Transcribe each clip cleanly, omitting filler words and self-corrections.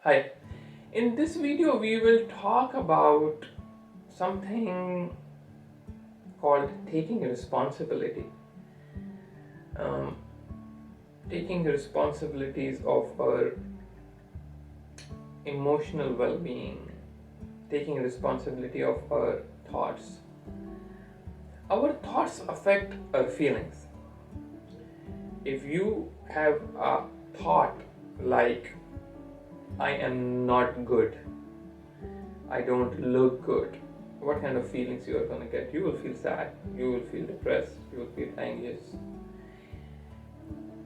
Hi, in this video we will talk about something called taking responsibility. Um, Taking responsibilities of our emotional well-being, taking responsibility of our thoughts. Our thoughts affect our feelings. If you have a thought like, I am not good, I don't look good, what kind of feelings you are going to get? You will feel sad, you will feel depressed, you will feel anxious.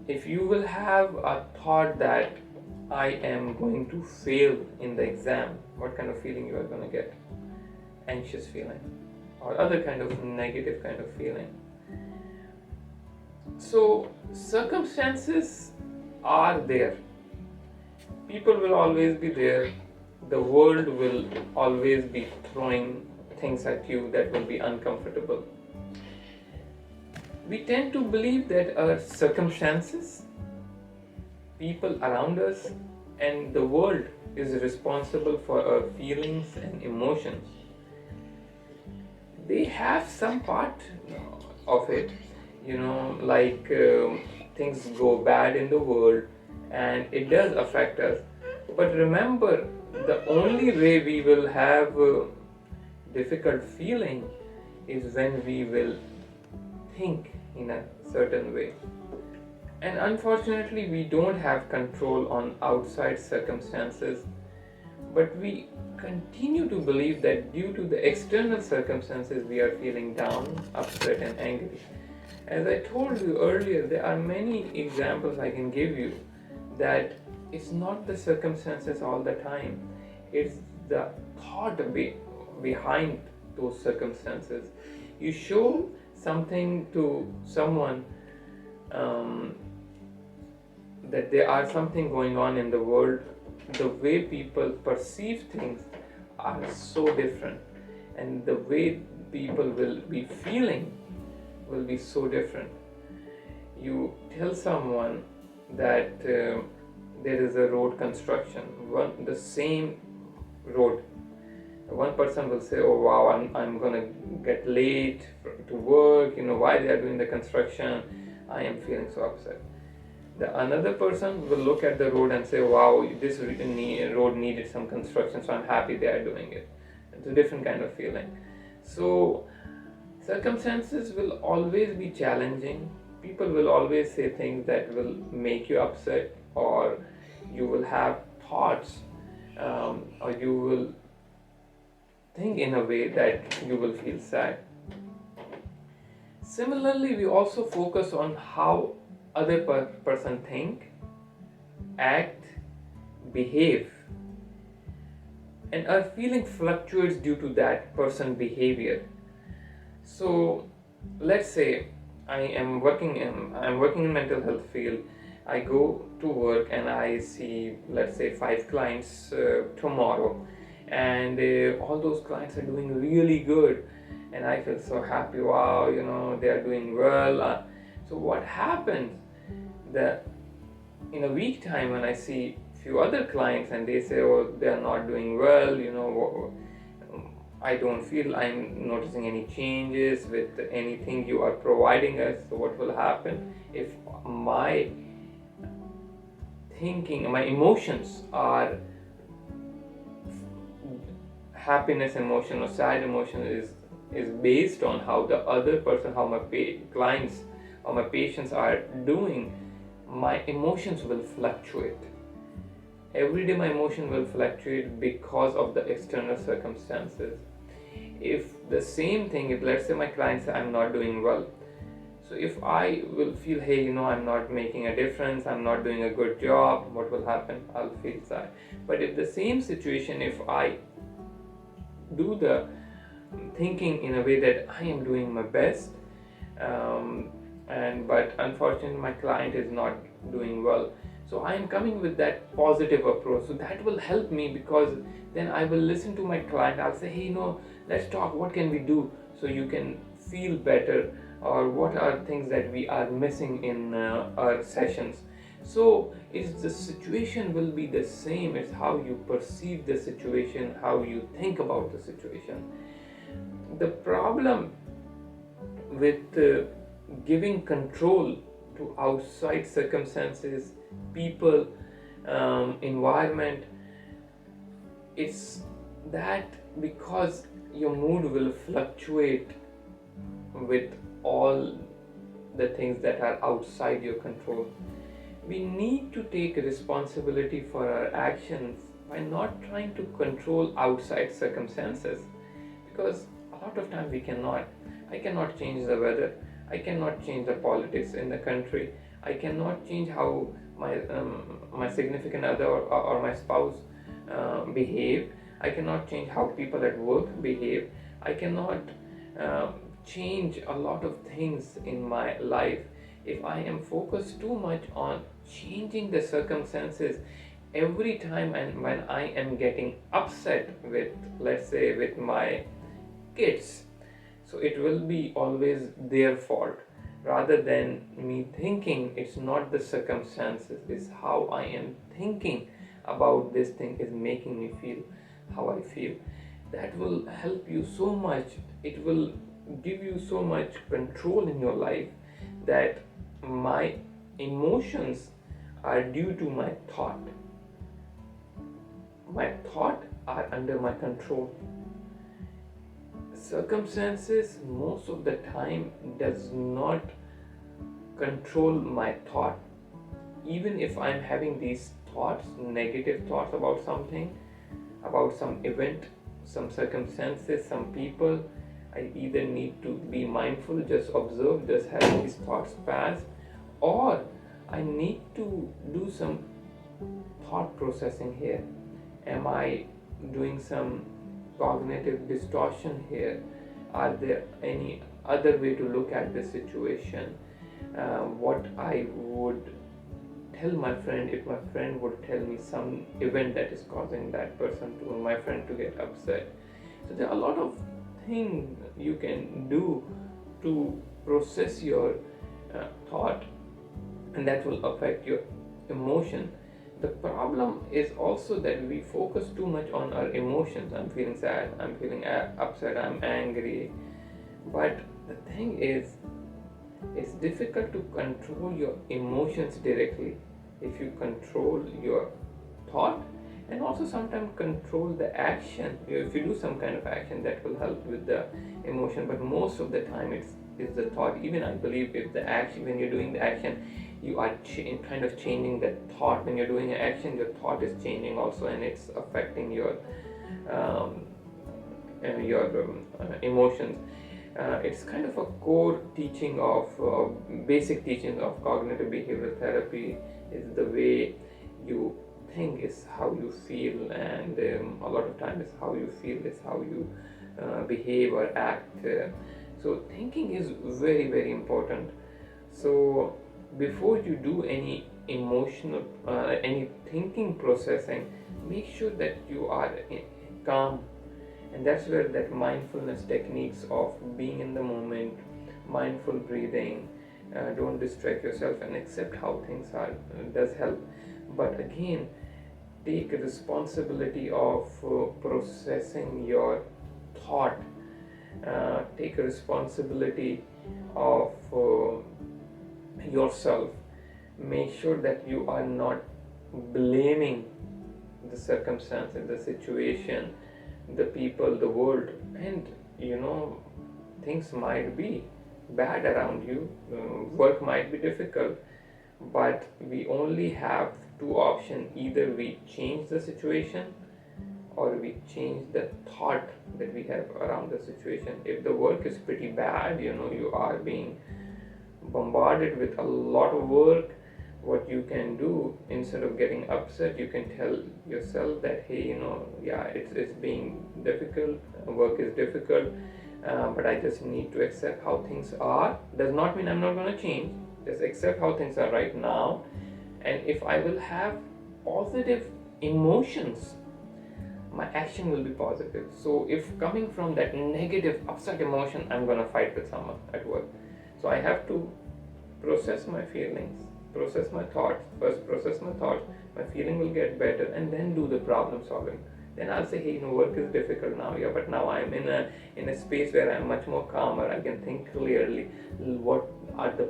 If you will have a thought that I am going to fail in the exam, what kind of feeling you are going to get? Anxious feeling or other kind of negative kind of feeling. So circumstances are there. People will always be there. The world will always be throwing things at you that will be uncomfortable. We tend to believe that our circumstances, people around us, and the world is responsible for our feelings and emotions. They have some part of it, like things go bad in the world and it does affect us. But remember, the only way we will have difficult feeling is when we will think in a certain way. And unfortunately, we don't have control on outside circumstances, but we continue to believe that due to the external circumstances, we are feeling down, upset, and angry. As I told you earlier, there are many examples I can give you that it's not the circumstances all the time, it's the thought behind those circumstances. You show something to someone that there are something going on in the world, the way people perceive things are so different, and the way people will be feeling will be so different. You tell someone that there is a road construction, the same road. One person will say, oh wow, I'm gonna get late to work, why they are doing the construction, I am feeling so upset. The another person will look at the road and say, wow, this road needed some construction, so I'm happy they are doing it. It's a different kind of feeling. So circumstances will always be challenging. People will always say things that will make you upset, or you will have thoughts, or you will think in a way that you will feel sad. Similarly, we also focus on how other person think, act, behave, and our feeling fluctuates due to that person behavior. So let's say I'm working in mental health field. I go to work and I see, let's say, 5 clients tomorrow, and all those clients are doing really good, and I feel so happy. Wow, they are doing well. So what happens? That in a week time, when I see few other clients and they say, oh, they are not doing well, I don't feel I'm noticing any changes with anything you are providing us. So what will happen if my thinking, my emotions are happiness emotion or sad emotion is based on how the other person, how my clients or my patients are doing, my emotions will fluctuate. Every day my emotion will fluctuate because of the external circumstances. If the same thing, if let's say my client says I'm not doing well, so if I will feel, hey, I'm not making a difference, I'm not doing a good job, what will happen? I'll feel sad. But if the same situation, if I do the thinking in a way that I am doing my best, but unfortunately my client is not doing well, so I am coming with that positive approach. So that will help me, because then I will listen to my client. I'll say, hey, let's talk, what can we do so you can feel better, or what are things that we are missing in our sessions. So it's the situation will be the same. It's how you perceive the situation, how you think about the situation. The problem with giving control to outside circumstances, people, environment, it's that because your mood will fluctuate with all the things that are outside your control. We need to take responsibility for our actions by not trying to control outside circumstances, because a lot of time we cannot. I cannot change the weather, I cannot change the politics in the country, I cannot change how my significant other or my spouse behave, I cannot change how people at work behave, I cannot change a lot of things in my life. If I am focused too much on changing the circumstances every time, and when I am getting upset with, let's say, with my kids, so it will be always their fault, rather than me thinking it's not the circumstances, it's how I am thinking about this thing is making me feel how I feel. That will help you so much. It will give you so much control in your life, that my emotions are due to my thought. My thought are under my control. Circumstances most of the time does not control my thought. Even if I'm having these thoughts, negative thoughts about something, about some event, some circumstances, some people, I either need to be mindful, just observe, just have these thoughts pass, or I need to do some thought processing here. Am I doing some cognitive distortion here? Are there any other way to look at the situation? What I would tell my friend if my friend would tell me some event that is causing that person to my friend to get upset. So there are a lot of things you can do to process your thought, and that will affect your emotion. The problem is also that we focus too much on our emotions. I'm feeling sad, I'm feeling upset, I'm angry. But the thing is, it's difficult to control your emotions directly. If you control your thought, and also sometimes control the action, if you do some kind of action, that will help with the emotion. But most of the time it's the thought. Even I believe if the action, when you're doing the action, you are kind of changing the thought. When you're doing an action, your thought is changing also, and it's affecting your emotions. It's kind of a core teaching of basic teachings of cognitive behavioral therapy. Is the way you think is how you feel, and a lot of times how you feel is how you behave or act. So thinking is very, very important. So before you do any emotional any thinking processing, make sure that you are calm. And that's where that mindfulness techniques of being in the moment, mindful breathing, don't distract yourself and accept how things are, does help. But again, take responsibility of processing your thought. Take responsibility of yourself. Make sure that you are not blaming the circumstances, the situation, the people, the world. And things might be bad around you, work might be difficult, but we only have two options: either we change the situation, or we change the thought that we have around the situation. If the work is pretty bad, you are being bombarded with a lot of work, what you can do, instead of getting upset, you can tell yourself that, hey, yeah, it's being difficult, work is difficult, but I just need to accept how things are. Does not mean I'm not going to change. Just accept how things are right now. And if I will have positive emotions, my action will be positive. So if coming from that negative upset emotion, I'm going to fight with someone at work. So I have to process my feelings, process my thoughts, my feeling will get better, and then do the problem solving. Then I'll say, hey, work is difficult now, yeah, but now I'm in a space where I'm much more calmer. I can think clearly. What are the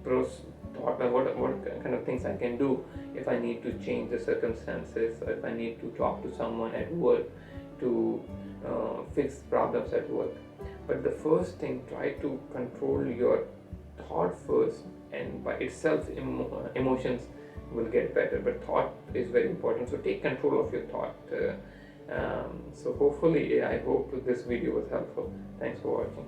pros? What kind of things I can do if I need to change the circumstances, or if I need to talk to someone at work to fix problems at work. But the first thing, try to control your thought first, and by itself emotions will get better. But thought is very important, so take control of your thought. So hopefully, I hope this video was helpful. Thanks for watching.